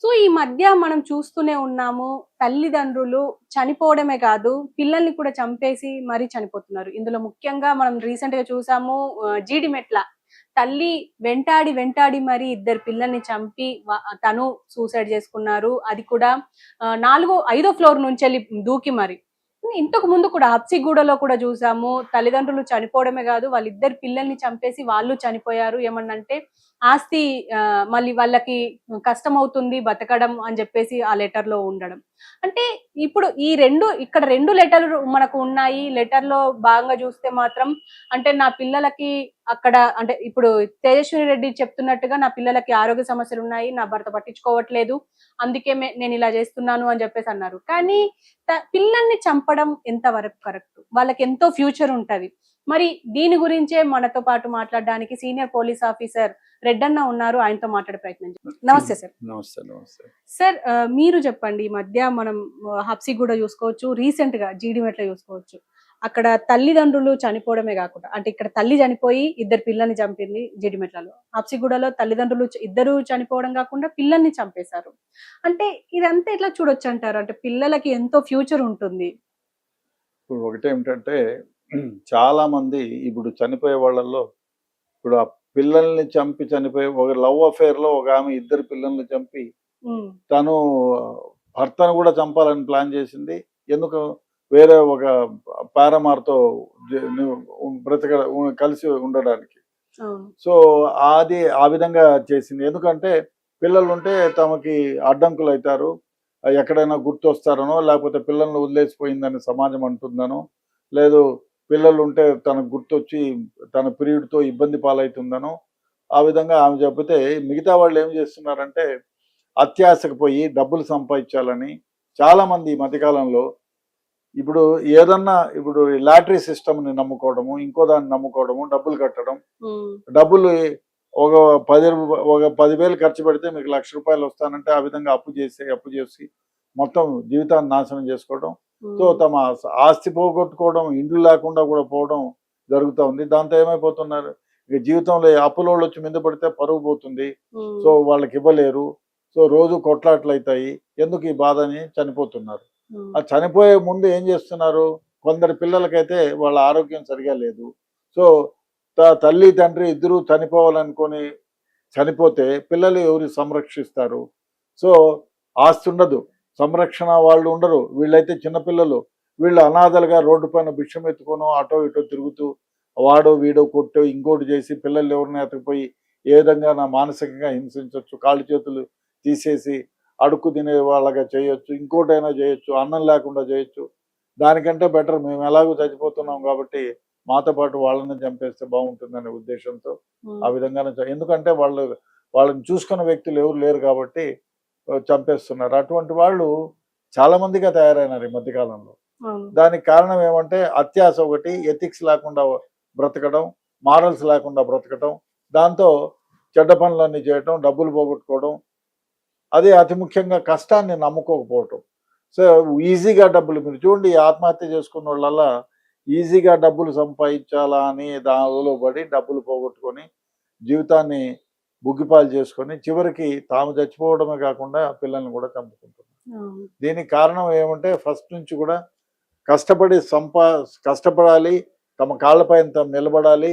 So ఈ మధ్య మనం చూస్తూనే ఉన్నాము. తల్లిదండ్రులు చనిపోవడమే కాదు, పిల్లల్ని కూడా చంపేసి మరీ చనిపోతున్నారు. ఇందులో ముఖ్యంగా మనం రీసెంట్‌గా చూసాము. జీడిమెట్ల తల్లి వెంటాడి, వెంటాడి మరి ఇద్దరు పిల్లల్ని చంపి తను సూసైడ్ చేసుకున్నారు. అది కూడా నాలుగో, ఐదో ఫ్లోర్ నుంచెళ్ళి దూకి మరి. ఇంతకు ముందు కూడా హబ్సిగూడలో కూడా చూసాము. తల్లిదండ్రులు చనిపోవడమే కాదు, వాళ్ళిద్దరు పిల్లల్ని చంపేసి వాళ్ళు చనిపోయారు. ఏమన్నంటే ఆస్తి మళ్ళీ వాళ్ళకి కష్టమవుతుంది బతకడం అని జెప్పేసి ఆ లెటర్‌లో ఉండడం. అంటే ఇప్పుడు ఈ 2 ఇక్కడ 2 లెటర్‌లు మనకు ఉన్నాయి. లెటర్‌లో భాగంగా జూస్తే మాత్రం అంటే నా పిల్లలకి అక్కడ అంటే ఇప్పుడు తేజస్విని రెడ్డి చెప్తున్నట్టుగా నా పిల్లలకి ఆరోగ్య సమస్యలున్నాయి. నా భర్త పట్టించుకోవట్లేదు. అందుకే నేనిలా జేస్తున్నాను అని జెప్పేసి అన్నారు. కానీ పిల్లల్ని చంపడం ఎంత వరకు కరెక్ట్? వాళ్ళకెంతో ఫ్యూచర్ ఉంటది. మరి దీని గురించే మనతో పాటు మాట్లాడడానికి సీనియర్ పోలీస్ ఆఫీసర్ రెడ్డన్న ఉన్నారు. ఆయనతో మాట్లాడే ప్రయత్నం చేద్దాం. నమస్తే సార్. నమస్తే. నమస్తే సార్. మీరు చెప్పండి. ఈ మధ్య మనం హబ్సిగూడ చూసుకోవచ్చు, రీసెంట్‌గా జీడిమెట్ల చూసుకోవచ్చు. అక్కడ తల్లిదండ్రులు చనిపోవడమే కాకుండా అంటే ఇక్కడ తల్లి చనిపోయి ఇద్దరు పిల్లల్ని చంపింది జీడిమెట్లలో. హబ్సిగూడలో తల్లిదండ్రులు ఇద్దరు చనిపోవడం కాకుండా పిల్లల్ని చంపేశారు. అంటే ఇదంతా ఎట్లా చూడొచ్చంటారు? అంటే పిల్లలకి ఎంతో ఫ్యూచర్ ఉంటుంది. ఇప్పుడు ఒకటేమిటంటే చాలా మంది ఇప్పుడు చనిపోయే వాళ్ళల్లో ఇప్పుడు ఆ పిల్లల్ని చంపి చనిపోయే ఒక లవ్ అఫేర్ లో ఒక ఆమె ఇద్దరు పిల్లల్ని చంపి తను భర్తను కూడా చంపాలని ప్లాన్ చేసింది. ఎందుకు వేరే ఒక పారమార్తో బ్రతక కలిసి ఉండడానికి. సో అది ఆ విధంగా చేసింది. ఎందుకంటే పిల్లలు ఉంటే తమకి అడ్డంకులు అవుతారు, ఎక్కడైనా గుర్తొస్తారనో, లేకపోతే పిల్లల్ని వదిలేసిపోయిందని సమాజం అంటుందనో, లేదు పిల్లలు ఉంటే తనకు గుర్తొచ్చి తన పీరియడ్తో ఇబ్బంది పాలవుతుందనో ఆ విధంగా ఆమె చెబితే మిగతా వాళ్ళు ఏం చేస్తున్నారంటే అత్యాశకు పోయి డబ్బులు సంపాదించాలని చాలామంది ఈ మధ్యకాలంలో ఇప్పుడు ఏదన్నా ఇప్పుడు లాటరీ సిస్టమ్ని నమ్ముకోవడము, ఇంకో దాన్ని నమ్ముకోవడము, డబ్బులు కట్టడం, డబ్బులు ఒక 10,000 ఖర్చు పెడితే మీకు ₹1,00,000 వస్తానంటే ఆ విధంగా అప్పు చేసి మొత్తం జీవితాన్ని నాశనం చేసుకోవడం. సో తమ ఆస్తి పోగొట్టుకోవడం, ఇండ్లు లేకుండా కూడా పోవడం జరుగుతూ ఉంది. దాంతో ఏమైపోతున్నారు, ఇక జీవితంలో అప్పులోళ్ళు వచ్చి మీద పడితే పరుగు పోతుంది. సో వాళ్ళకి ఇవ్వలేరు. సో రోజు కొట్లాట్లు అవుతాయి. ఎందుకు ఈ బాధ అని చనిపోతున్నారు. ఆ చనిపోయే ముందు ఏం చేస్తున్నారు, కొందరు పిల్లలకైతే వాళ్ళ ఆరోగ్యం సరిగా లేదు. సో తల్లి తండ్రి ఇద్దరు చనిపోవాలనుకొని చనిపోతే పిల్లలు ఎవరు సంరక్షిస్తారు? సో ఆస్తి ఉండదు, సంరక్షణ వాళ్ళు ఉండరు. వీళ్ళైతే చిన్నపిల్లలు, వీళ్ళు అనాథలుగా రోడ్డు పైన భిక్షం ఎత్తుకోనో అటో ఇటో తిరుగుతూ వాడో వీడో కొట్టో ఇంకోటి చేసి పిల్లలు ఎవరిని ఎత్తకపోయి ఏ విధంగా మానసికంగా హింసించవచ్చు, కాళ్ళు చేతులు తీసేసి అడుక్కు తినే వాళ్ళగా చేయొచ్చు, ఇంకోటైనా చేయొచ్చు, అన్నం లేకుండా చేయొచ్చు. దానికంటే బెటర్ మేము ఎలాగో చచ్చిపోతున్నాం కాబట్టి మాతో పాటు వాళ్ళని చంపేస్తే బాగుంటుందనే ఉద్దేశంతో ఆ విధంగానే ఎందుకంటే వాళ్ళని చూసుకున్న వ్యక్తులు ఎవరు లేరు కాబట్టి చంపేస్తున్నారు. అటువంటి వాళ్ళు చాలా మందిగా తయారైనారు ఈ మధ్యకాలంలో. దానికి కారణం ఏమంటే అత్యాశ ఒకటి, ఎథిక్స్ లేకుండా బ్రతకడం, మారల్స్ లేకుండా బ్రతకడం, దాంతో చెడ్డ పనులన్నీ చేయటం, డబ్బులు పోగొట్టుకోవడం, అదే అతి ముఖ్యంగా కష్టాన్ని నమ్ముకోకపోవటం. సో ఈజీగా డబ్బులు మీరు చూడండి, ఆత్మహత్య చేసుకున్న వాళ్ళ ఈజీగా డబ్బులు సంపాదించాలా అని దానిలో పడి డబ్బులు పోగొట్టుకొని జీవితాన్ని బుగ్గిపాలు చేసుకొని చివరికి తాము చచ్చిపోవడమే కాకుండా పిల్లల్ని కూడా చంపుకుంటున్నారు. దీనికి కారణం ఏమంటే ఫస్ట్ నుంచి కూడా కష్టపడాలి, తమ కాళ్ళపైన తాము నిలబడాలి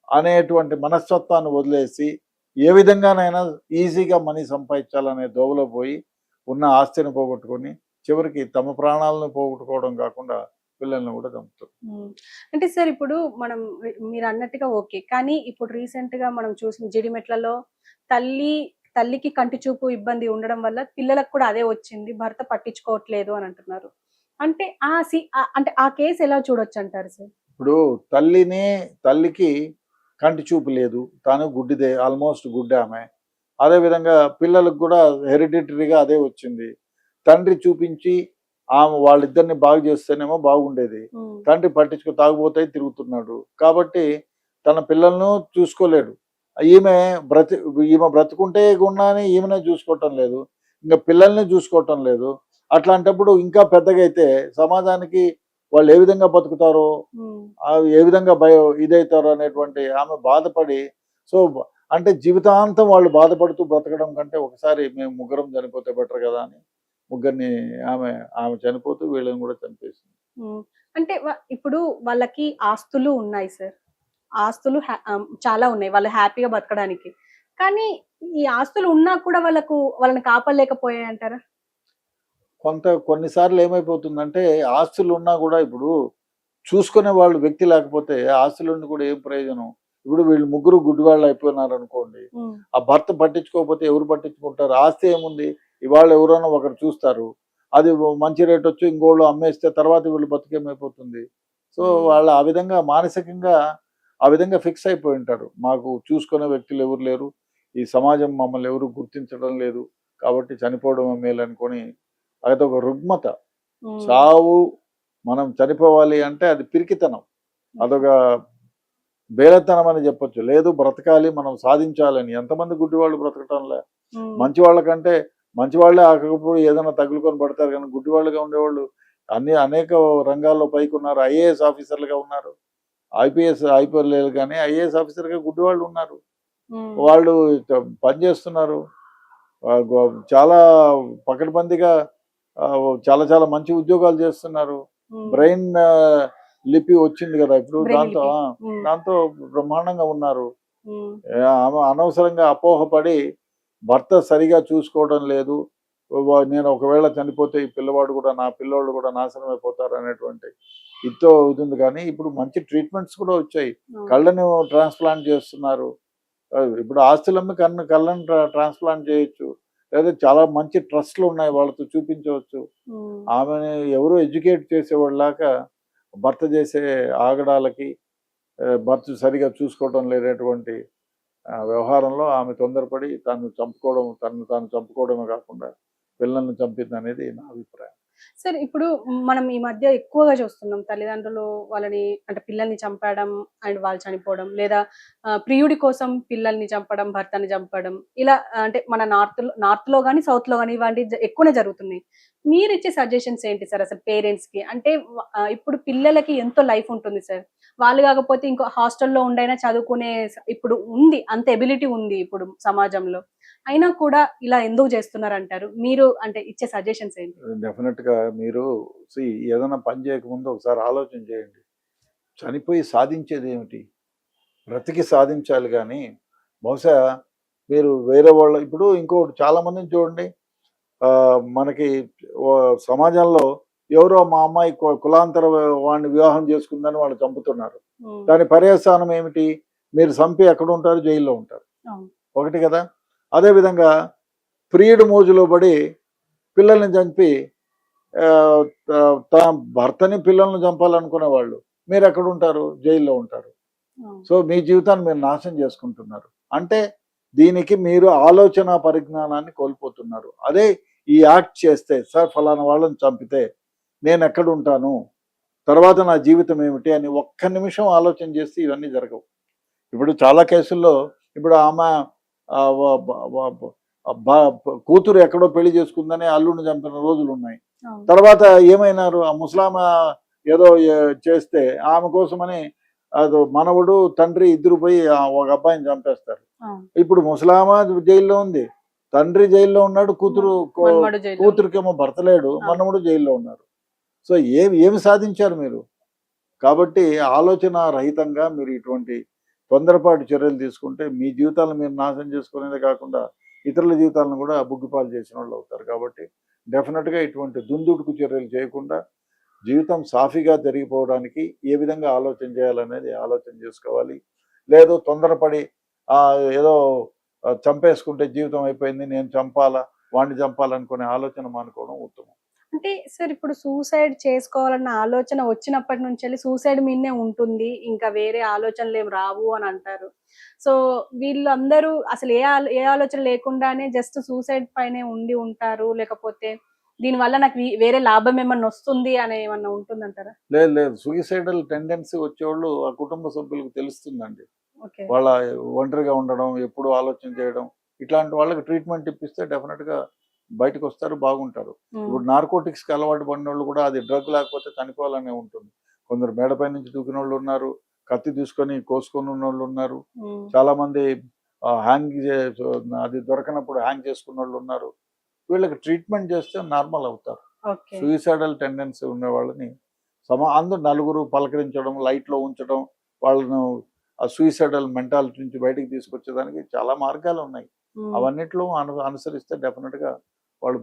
అనేటువంటి మనస్తత్వాన్ని వదిలేసి ఏ విధంగానైనా ఈజీగా మనీ సంపాదించాలనే దోవలో పోయి ఉన్న ఆస్తిని పోగొట్టుకొని చివరికి తమ ప్రాణాలను పోగొట్టుకోవడం కాకుండా పిల్లల్ని కూడా చంపుతారు. అంటే సార్ ఇప్పుడు మీరు అన్నట్టుగా ఓకే, కానీ ఇప్పుడు రీసెంట్ గా మనం చూసిన జీడిమెట్లలో తల్లికి కంటి చూపు ఇబ్బంది ఉండడం వల్ల పిల్లలకు కూడా అదే వచ్చింది, భర్త పట్టించుకోవట్లేదు అని అంటున్నారు. అంటే ఆ కేసు ఎలా చూడొచ్చు అంటారు సార్? ఇప్పుడు తల్లికి కంటి చూపు లేదు, తాను గుడ్డిదే, ఆల్మోస్ట్ గుడ్డి ఆమె. అదేవిధంగా పిల్లలకు కూడా హెరిడిటరీగా అదే వచ్చింది. తండ్రి చూపించి వాళ్ళిద్దరిని బాగు చేస్తేనేమో బాగుండేది. తండ్రి తాగుబోతాయి తిరుగుతున్నాడు కాబట్టి తన పిల్లలను చూసుకోలేడు. ఈమె బ్రతుకుంటే గున్నాని ఈమెనే చూసుకోవటం లేదు, ఇంకా పిల్లల్ని చూసుకోవటం లేదు. అట్లాంటప్పుడు ఇంకా పెద్దగా అయితే సమాజానికి వాళ్ళు ఏ విధంగా బతుకుతారో, ఏ విధంగా ఇదవుతారో అనేటువంటి ఆమె బాధపడి, సో అంటే జీవితాంతం వాళ్ళు బాధపడుతూ బ్రతకడం కంటే ఒకసారి మేము ముగ్గురం చనిపోతే బెటర్ కదా అని ముగ్గురిని ఆమె ఆమె చనిపోతూ వీళ్ళని కూడా చంపేసింది. హ్మ్. అంటే ఇప్పుడు వాళ్ళకి ఆస్తులు ఉన్నాయి సార్. ఆస్తులు చాలా ఉన్నాయి. వాళ్ళు హ్యాపీగా బతకడానికి. కానీ ఈ ఆస్తులు ఉన్నా కూడా వాళ్ళని కాపాడలేకపోయాయంటారా? కొన్నిసార్లు ఏమైపోతుందంటే ఆస్తులు ఉన్నా కూడా ఇప్పుడు చూసుకునే వాళ్ళు వ్యక్తి లేకపోతే ఆస్తులుండి కూడా ఏం ప్రయోజనం? ఇప్పుడు వీళ్ళు ముగ్గురు గుడ్డివాళ్ళు అయిపోయినారు అనుకోండి. హ్మ్. ఆ భర్త పట్టించుకోకపోతే ఎవరు పట్టించుకుంటారు? ఆస్తి ఏముంది? ఇవాళ ఎవరైనా ఒకరు చూస్తారు. అది మంచి రేట్ వచ్చి ఇంకోళ్ళు అమ్మేస్తే తర్వాత వీళ్ళు బతుకేమైపోతుంది? సో, హ్మ్. వాళ్ళు ఆ విధంగా మానసికంగా ఆ విధంగా ఫిక్స్ అయిపోయి ఉంటారు. మాకు చూసుకునే వ్యక్తులు ఎవరు లేరు. ఈ సమాజం మమ్మల్ని ఎవరు గుర్తించడం లేదు. కాబట్టి చనిపోవడమే మేలనుకోని అదొక రుగ్మత. హ్మ్. చావు మనం చనిపోవాలి అంటే అది పిరికితనం. అదొక బేలతనం అని చెప్పొచ్చు. లేదు బ్రతకాలి, మనం సాధించాలని. ఎంతమంది గుడ్డివాళ్ళు బ్రతకటంలే. హ్మ్. మంచి వాళ్ళకంటే మంచివాళ్ళే ఆకకపోయి ఏదైనా తగులుకొని పడతారు కానీ గుడ్డివాళ్ళుగా ఉండేవాళ్ళు అనేక రంగాల్లో పైకున్నారు. ఐఏఎస్ ఆఫీసర్లుగా ఉన్నారు. ఐపీఎస్ లేదు కానీ ఐఏఎస్ ఆఫీసర్‌గా గుడ్డివాళ్ళు ఉన్నారు. హ్మ్. వాళ్ళు పని చేస్తున్నారు. చాలా పకడ్బందీగా చాలా చాలా మంచి ఉద్యోగాలు చేస్తున్నారు. హ్మ్. బ్రెయిన్ లిపి వచ్చింది కదా! ఇప్పుడు బ్రెయిన్ దాంతో లిపి. హ్మ్. దాంతో బ్రహ్మాండంగా ఉన్నారు. హ్మ్. ఆమె అనవసరంగా అపోహపడి భర్త సరిగా చూసుకోవడం లేదు. నేను ఒకవేళ చనిపోతే ఈ పిల్లవాడు కూడా నా పిల్లోళ్ళు కూడా నాశనం అయిపోతారు అనేటువంటి ఇది ఉంది కానీ ఇప్పుడు మంచి ట్రీట్మెంట్స్ కూడా వచ్చాయి. అవును. కళ్ళను ట్రాన్స్‌ప్లాంట్ చేస్తున్నారు. ఇప్పుడు ఆస్తులమ్మి కళ్ళని ట్రాన్స్‌ప్లాంట్ చేయొచ్చు. లేదా చాలా మంచి ట్రస్ట్‌లు ఉన్నాయి. వాళ్ళతో చూపించవచ్చు. హ్మ్. ఆమెని ఎవరు ఎడ్యుకేట్ చేసేవాళ్ళలాగా భర్త చేసే ఆగడాలకి భర్త సరిగా చూసుకోవడం లేనటువంటి వ్యవహారంలో ఆమె తొందరపడి తనను తాను చంపుకోవడమే కాకుండా పిల్లల్ని చంపిందనేది నా అభిప్రాయం. సరే ఇప్పుడు మనం ఈ మధ్య ఎక్కువగా చూస్తున్నాం. తల్లిదండ్రులు వాళ్ళని అంటే పిల్లల్ని చంపడం అండ్ వాళ్ళు చనిపోవడం. లేదా ప్రియుడి కోసం పిల్లల్ని చంపడం, భర్తని చంపడం. ఇలా అంటే మన నార్త్‌లో గాని, సౌత్‌లో గాని ఇలాంటివి ఎక్కువనే జరుగుతున్నాయి. మీరిచ్చే సజెషన్స్ ఏంటి సార్ అసలు పేరెంట్స్‌కి? అంటే ఇప్పుడు పిల్లలకి ఎంతో లైఫ్ ఉంటుంది సార్. వాళ్ళు కాకపోతే ఇంకో హాస్టల్‌లో ఉండైనా చదువుకునే ఇప్పుడు ఉంది. అంత ఎబిలిటీ ఉంది ఇప్పుడు సమాజంలో. అయినా కూడా ఇలా ఎందుకు చేస్తున్నారంటారు? మీరు అంటే ఇచ్చే సజెషన్స్ ఏంటి? డెఫినెట్‌గా మీరు సీ ఏదైనా పని చేయకముందు ఒకసారి ఆలోచన చేయండి. చనిపోయి సాధించేదేమిటి? బ్రతికి సాధించాలి గానీ, బహుశా మీరు వేరే వాళ్ళ ఇప్పుడు ఇంకోటి చాలా మందిని చూడండి. మనకి సమాజంలో ఎవరో మా అమ్మాయి కులాంతర వాడిని వివాహం చేసుకుందని వాళ్ళు చంపుతున్నారు. హ్మ్. దాని పర్యవసానం ఏమిటి? మీరు చంపి ఎక్కడుంటారు? జైల్లో ఉంటారు. అవును. ఒకటి కదా! అదేవిధంగా ప్రియుడి మోజులో పడి పిల్లల్ని చంపి ఆహ్, త తన భర్తని, పిల్లల్ని చంపాలనుకునేవాళ్ళు మీరెక్కడుంటారు? జైల్లో ఉంటారు. అవును. సో, మీ జీవితాన్ని మీరు నాశనం చేసుకుంటున్నారు. అంటే దీనికి మీరు ఆలోచనా పరిజ్ఞానాన్ని కోల్పోతున్నారు. అదే ఈ యాక్ట్ చేస్తే, సార్ ఫలానా వాళ్ళని చంపితే నేనెక్కడుంటాను? తర్వాత నా జీవితం ఏమిటి? అని ఒక్క నిమిషం ఆలోచన చేస్తే ఇవన్నీ జరగవు. ఇప్పుడు చాలా కేసుల్లో ఇప్పుడు ఆమె ఆహ్, వ బ వ బ బ కూతురు ఎక్కడో పెళ్లి చేసుకుందని అల్లుడిని చంపిన రోజులున్నాయి. అవును. తర్వాత ఏమైనారు? ఆ ముసలామె ఏదో చేస్తే ఆమె కోసమని మనవడు, తండ్రి ఇద్దరు పోయి ఒక అబ్బాయిని చంపేస్తారు. అవును. ఇప్పుడు ముసలామె జైల్లో ఉంది. తండ్రి జైల్లో ఉన్నాడు. మన్మడు జైల్‌లో ఉన్నాడు. కూతురికేమో భర్త లేడు. అవును. మనవడు జైల్లో ఉన్నారు. సో, ఏమి సాధించారు మీరు? కాబట్టి ఆలోచన రహితంగా మీరు ఇటువంటి తొందరపాటు చర్యలు తీసుకుంటే మీ జీవితాలను మీరు నాశనం చేసుకునేదే కాకుండా ఇతరుల జీవితాలను కూడా బుగ్గిపాలు చేసిన వాళ్ళు అవుతారు. కాబట్టి డెఫినెట్‌గా ఇటువంటి దుందుడుకు చర్యలు చేయకుండా జీవితం సాఫీగా జరిగిపోవడానికి ఏ విధంగా ఆలోచన చేయాలనేది ఆలోచన చేసుకోవాలి. లేదు తొందరపడి ఏదో చంపేసుకుంటే జీవితం అయిపోయింది. నేను చంపాలా, వాడిని చంపాలనుకునే ఆలోచన మానుకోవడం ఉత్తమం. అంటే సార్ ఇప్పుడు సూసైడ్ చేసుకోవాలన్న ఆలోచన వచ్చినప్పటి నుంచెల్లి సూసైడ్ మీదనే ఉంటుంది. ఇంకా వేరే ఆలోచనలేమి రావు అని అంటారు. సో, వీళ్ళందరూ అసలు ఏ ఆలోచన లేకుండానే జస్ట్ సూసైడ్ పైనే ఉండి ఉంటారు. లేకపోతే దీనివల్ల నాకు వేరే లాభం ఏమన్నా వస్తుంది అని ఏమన్నా ఉంటుందంటారా? లేదు. సూయిసైడల్ టెండెన్సీ వచ్చేవాళ్ళు ఆ కుటుంబ సభ్యులకు తెలుస్తుందండి. ఓకే. వాళ్ళ ఒంటరిగా ఉండడం, ఎప్పుడు ఆలోచన చేయడం, ఇట్లాంటి వాళ్ళకి ట్రీట్మెంట్ ఇప్పిస్తే డెఫినిట్‌గా బయటకొస్తారు, బాగుంటారు. హ్మ్. ఇప్పుడు నార్కోటిక్స్‌కి అలవాటు పడినోళ్ళు కూడా అది డ్రగ్ లేకపోతే చనిపోవాలనే ఉంటుంది. కొందరు మేడపై నుంచి దూకినోళ్ళున్నారు, కత్తి తీసుకొని కోసుకొనున్నోళ్ళున్నారు. హ్మ్. చాలామంది హ్యాంగ్ అది దొరకనప్పుడు హ్యాంగ్ చేసుకున్న వాళ్ళు ఉన్నారు. వీళ్ళకి ట్రీట్మెంట్ చేస్తే నార్మల్ అవుతారు. ఓకే. సూయిసైడల్ టెండెన్సీ ఉన్న వాళ్ళని అందరూ నలుగురు పలకరించడం, లైట్లో ఉంచడం, వాళ్ళను ఆ సూయిసైడల్ మెంటాలిటీ నుంచి బయటికి తీసుకొచ్చేదానికి చాలా మార్గాలు ఉన్నాయి. ఉమ్. అవన్నిట్లో అనుసరిస్తే డెఫినెట్గా వాళ్ళు